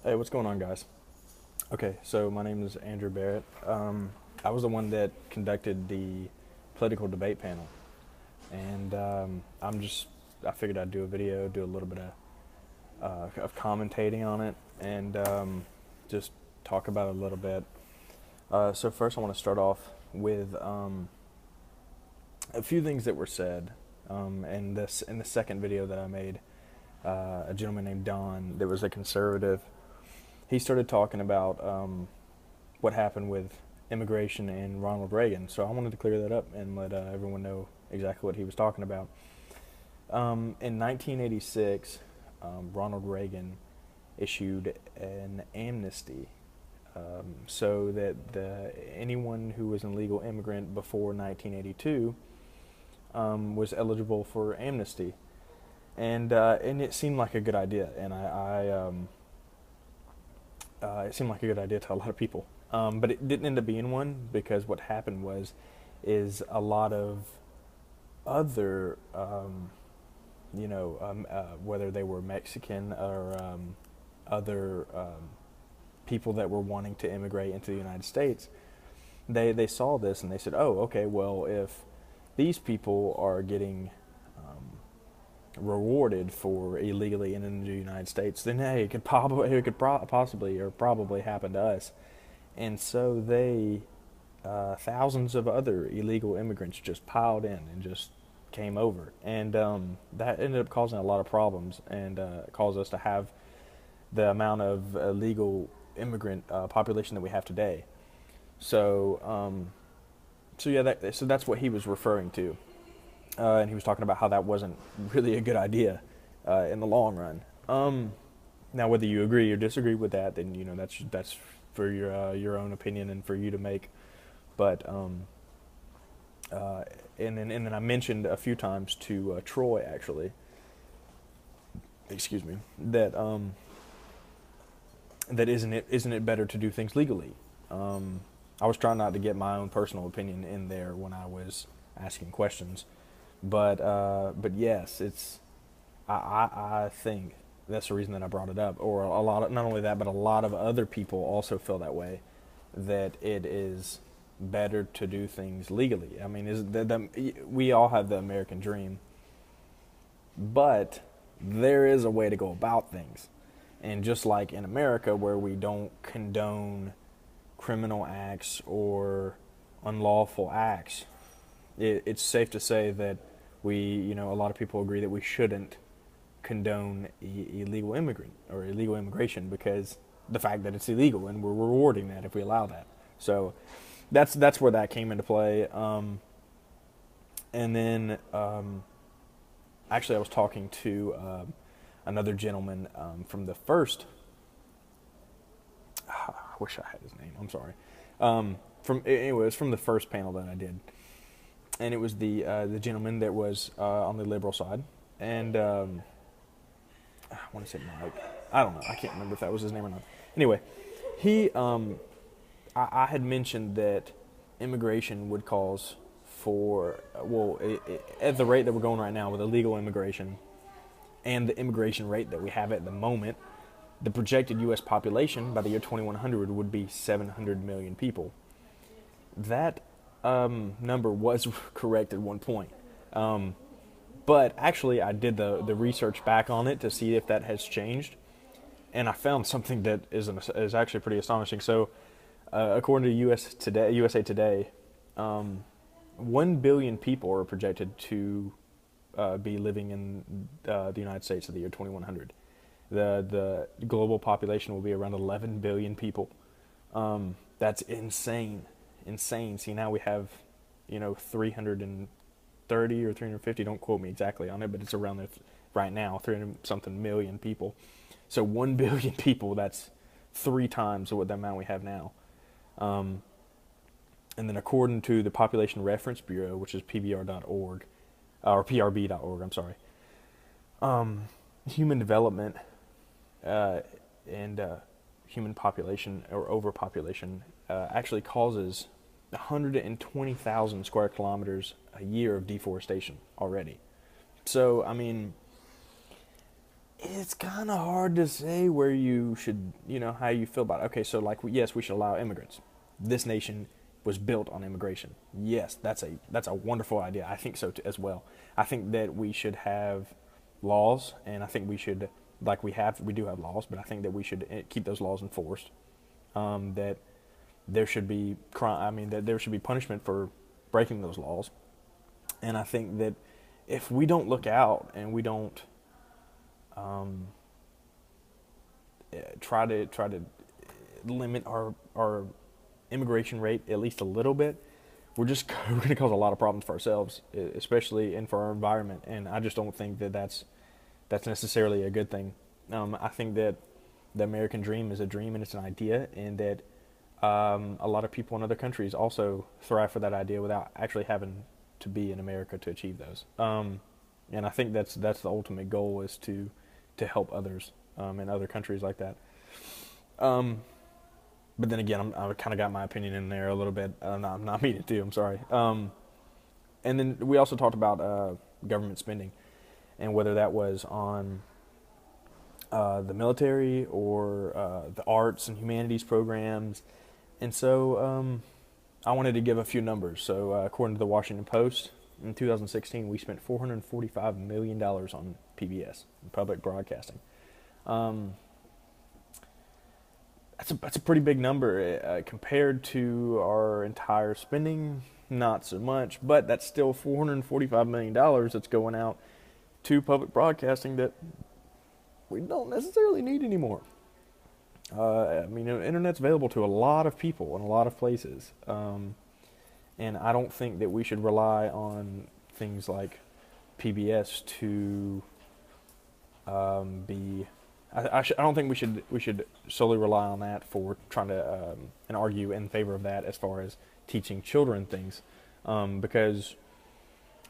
Hey, what's going on, guys? Okay, so my name is Andrew Barrett. I was the one that conducted the political debate panel, and I figured I'd do a video, do a little bit of commentating on it, and just talk about it a little bit. So first, I want to start off with a few things that were said in the second video that I made. A gentleman named Don, that was a conservative. He started talking about what happened with immigration and Ronald Reagan. So I wanted to clear that up and let everyone know exactly what he was talking about. In 1986, Ronald Reagan issued an amnesty so that anyone who was an illegal immigrant before 1982 was eligible for amnesty. And it seemed like a good idea, and it seemed like a good idea to a lot of people. But it didn't end up being one, because what happened is a lot of other, whether they were Mexican or other people that were wanting to immigrate into the United States, they saw this and they said, oh, okay, well, if these people are getting rewarded for illegally entering the United States, then hey, it could probably happen to us. And so thousands of other illegal immigrants just piled in and just came over, and that ended up causing a lot of problems, and caused us to have the amount of illegal immigrant population that we have today. So, so that's what he was referring to. And he was talking about how that wasn't really a good idea in the long run. Now, whether you agree or disagree with that, then that's for your own opinion and for you to make. But and then I mentioned a few times to Troy, actually. Excuse me. That isn't it better to do things legally? I was trying not to get my own personal opinion in there when I was asking questions. But yes, I think that's the reason that I brought it up. Or a lot of, not only that, but a lot of other people also feel that way, that it is better to do things legally. I mean, we all have the American dream, but there is a way to go about things. And just like in America, where we don't condone criminal acts or unlawful acts, it's safe to say that a lot of people agree that we shouldn't condone illegal immigration, because the fact that it's illegal, and we're rewarding that if we allow that. So that's where that came into play. And then actually, I was talking to another gentleman from the first. I wish I had his name. I'm sorry. It was from the first panel that I did. And it was the gentleman that was on the liberal side, and I want to say Mike. I don't know. I can't remember if that was his name or not. Anyway, I had mentioned that immigration would cause at the rate that we're going right now with illegal immigration, and the immigration rate that we have at the moment, the projected U.S. population by the year 2100 would be 700 million people. That number was correct at one point. But actually, I did the research back on it to see if that has changed, and I found something that is actually pretty astonishing. So, according to USA Today, 1 billion people are projected to be living in the United States at the year 2100. The global population will be around 11 billion people. That's insane. See, now we have 330 or 350, don't quote me exactly on it, but it's around there right now, 300 something million people. So 1 billion people, that's 3 times what the amount we have now. And then according to the Population Reference Bureau, which is pbr.org, or prb.org, I'm sorry, human development and human population or overpopulation actually causes 120,000 square kilometers a year of deforestation already. So, I mean, it's kind of hard to say where you should, how you feel about it. Okay, so like, yes, we should allow immigrants. This nation was built on immigration. Yes, that's a wonderful idea. I think so too, as well. I think that we should have laws, and I think we should, like we do have laws, but I think that we should keep those laws enforced. That there should be crime. I mean, that there should be punishment for breaking those laws. And I think that if we don't look out and we don't um, try to limit our immigration rate at least a little bit, we're going to cause a lot of problems for ourselves, especially and for our environment. And I just don't think that that's necessarily a good thing. I think that the American dream is a dream and it's an idea, and that a lot of people in other countries also thrive for that idea without actually having to be in America to achieve those. And I think that's the ultimate goal, is to help others in other countries like that. Um, but then again, I kind of got my opinion in there a little bit. I'm not meaning to. I'm sorry. And then we also talked about government spending and whether that was on the military or the arts and humanities programs. And so I wanted to give a few numbers. So according to the Washington Post, in 2016, we spent $445 million on PBS, public broadcasting. Um, that's a pretty big number compared to our entire spending. Not so much, but that's still $445 million that's going out to public broadcasting that we don't necessarily need anymore. I mean, the internet's available to a lot of people in a lot of places, and I don't think that we should rely on things like PBS to be. I don't think we should solely rely on that for trying to and argue in favor of that as far as teaching children things, because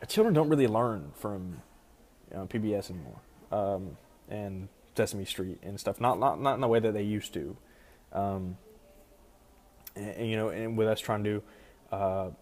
children don't really learn from PBS anymore, and Sesame Street and stuff. Not in the way that they used to, and with us trying to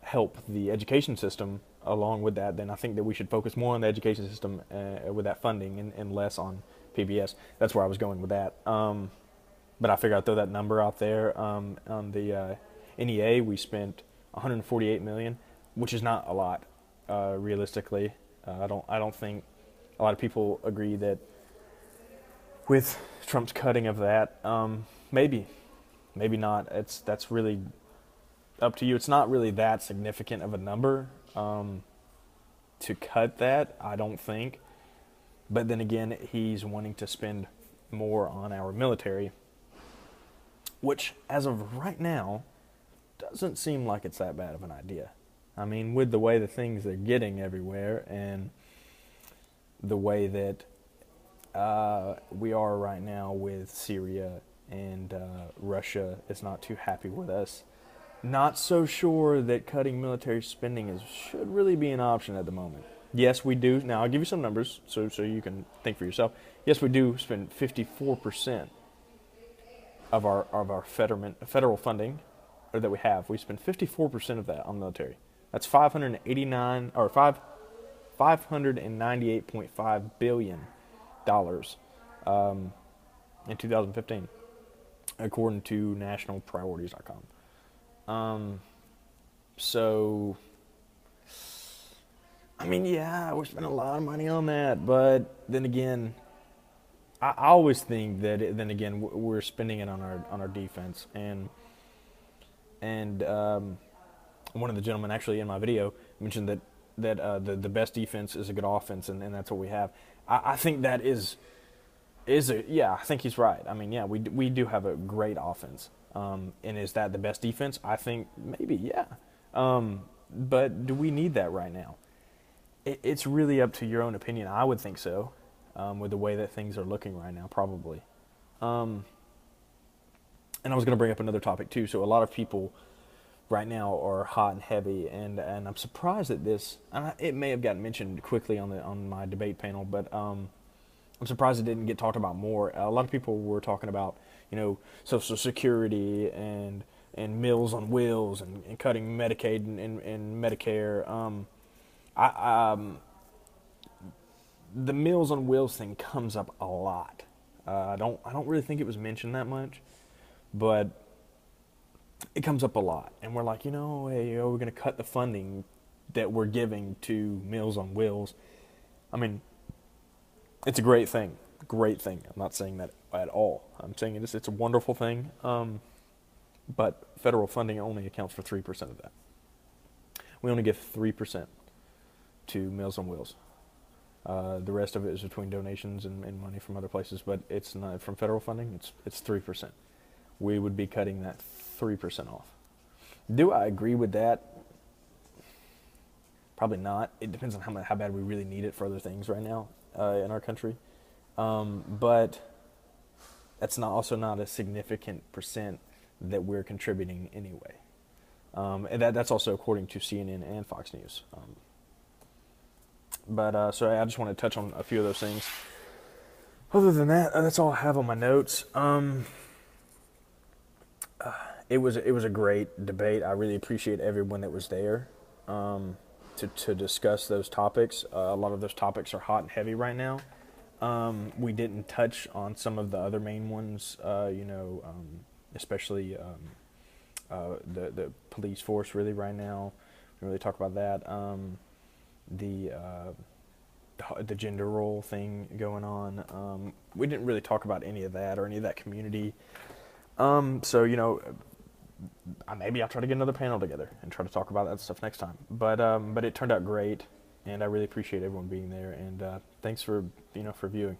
help the education system along with that, then I think that we should focus more on the education system with that funding and less on PBS. That's where I was going with that. But I figured I'd throw that number out there. On the NEA, we spent 148 million, which is not a lot, realistically. I don't think a lot of people agree that with Trump's cutting of that. Maybe not. That's really up to you. It's not really that significant of a number to cut that, I don't think. But then again, he's wanting to spend more on our military, which, as of right now, doesn't seem like it's that bad of an idea. I mean, with the way the things are getting everywhere and the way that we are right now with Syria and Russia is not too happy with us, not so sure that cutting military spending should really be an option at the moment. Yes, we do. Now, I'll give you some numbers so you can think for yourself. Yes, we do spend 54% of our federal funding, or that we have. We spend 54% of that on military. That's 598.5 billion dollars in 2015, according to nationalpriorities.com. So, I mean, yeah, we're spending a lot of money on that, but then again, I always think that we're spending it on our defense, and one of the gentlemen actually in my video mentioned that the best defense is a good offense, and that's what we have. I think that is I think he's right. I mean, yeah, we do have a great offense, and is that the best defense? I think maybe, yeah. But do we need that right now? It's really up to your own opinion. I would think so, with the way that things are looking right now, probably. And I was going to bring up another topic too. So a lot of people right now are hot and heavy, and I'm surprised at this. It may have gotten mentioned quickly on my debate panel, but I'm surprised it didn't get talked about more. A lot of people were talking about Social Security and Meals on Wheels and cutting Medicaid and Medicare. the Meals on Wheels thing comes up a lot. I don't really think it was mentioned that much, but it comes up a lot. And we're like, hey, we're going to cut the funding that we're giving to Meals on Wheels. I mean, it's a great thing. Great thing. I'm not saying that at all. I'm saying it's a wonderful thing. But federal funding only accounts for 3% of that. We only give 3% to Meals on Wheels. The rest of it is between donations and money from other places, but it's not from federal funding. It's 3%. We would be cutting that 3% off. Do I agree with that? Probably not. It depends on how bad we really need it for other things right now in our country. But that's also not a significant percent that we're contributing anyway. And that's also according to CNN and Fox News. So I just want to touch on a few of those things. Other than that, that's all I have on my notes. It was a great debate. I really appreciate everyone that was there to discuss those topics. A lot of those topics are hot and heavy right now. We didn't touch on some of the other main ones, especially the police force really right now. We really talk about that. The gender role thing going on. We didn't really talk about any of that or any of that community. Maybe I'll try to get another panel together and try to talk about that stuff next time. But it turned out great, and I really appreciate everyone being there. And thanks for viewing.